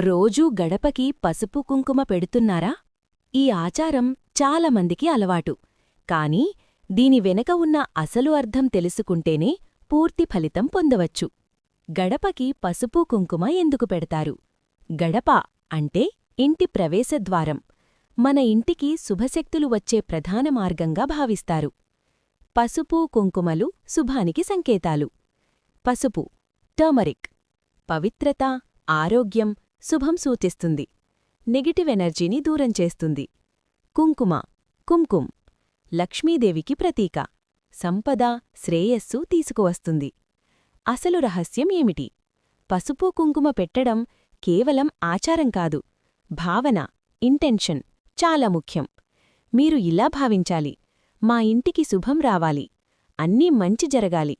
రోజూ గడపకి పసుపు కుంకుమ పెడుతున్నారా? ఈ ఆచారం చాలామందికి అలవాటు. కానీ దీని వెనక ఉన్న అసలు అర్థం తెలుసుకుంటేనే పూర్తి ఫలితం పొందవచ్చు. గడపకి పసుపు కుంకుమ ఎందుకు పెడతారు? గడప అంటే ఇంటి ప్రవేశద్వారం. మన ఇంటికి శుభశక్తులు వచ్చే ప్రధాన మార్గంగా భావిస్తారు. పసుపు కుంకుమలు శుభానికి సంకేతాలు. పసుపు టర్మరిక్ పవిత్రత, ఆరోగ్యం, శుభం సూచిస్తుంది. నెగటివ్ ఎనర్జీని దూరం చేస్తుంది. కుంకుమ కుంకుమ్ లక్ష్మీదేవికి ప్రతీక. సంపద, శ్రేయస్సు తీసుకువస్తుంది. అసలు రహస్యం ఏమిటి? పసుపు కుంకుమ పెట్టడం కేవలం ఆచారం కాదు, భావన, ఇంటెన్షన్ చాలా ముఖ్యం. మీరు ఇలా భావించాలి: మా ఇంటికి శుభం రావాలి, అన్నీ మంచి జరగాలి.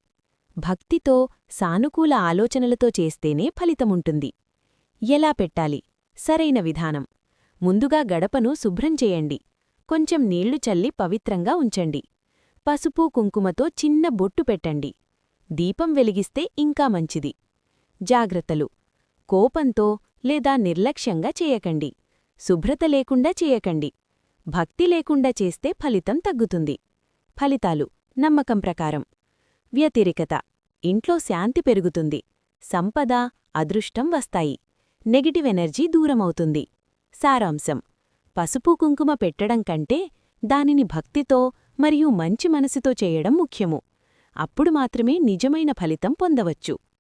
భక్తితో, సానుకూల ఆలోచనలతో చేస్తేనే ఫలితముంటుంది. ఎలా పెట్టాలి? సరైన విధానం: ముందుగా గడపను శుభ్రం చేయండి. కొంచెం నీళ్లు చల్లి పవిత్రంగా ఉంచండి. పసుపు కుంకుమతో చిన్న బొట్టు పెట్టండి. దీపం వెలిగిస్తే ఇంకా మంచిది. జాగ్రత్తలు: కోపంతో లేదా నిర్లక్ష్యంగా చేయకండి. శుభ్రత లేకుండా చేయకండి. భక్తి లేకుండా చేస్తే ఫలితం తగ్గుతుంది. ఫలితాలు నమ్మకం ప్రకారం: వ్యతిరేకత: ఇంట్లో శాంతి పెరుగుతుంది. సంపద, అదృష్టం వస్తాయి. నెగటివ్ ఎనర్జీ దూరమవుతుంది. సారాంశం: పసుపు కుంకుమ పెట్టడం కంటే దానిని భక్తితో మరియు మంచి మనసుతో చేయడం ముఖ్యము. అప్పుడు మాత్రమే నిజమైన ఫలితం పొందవచ్చు.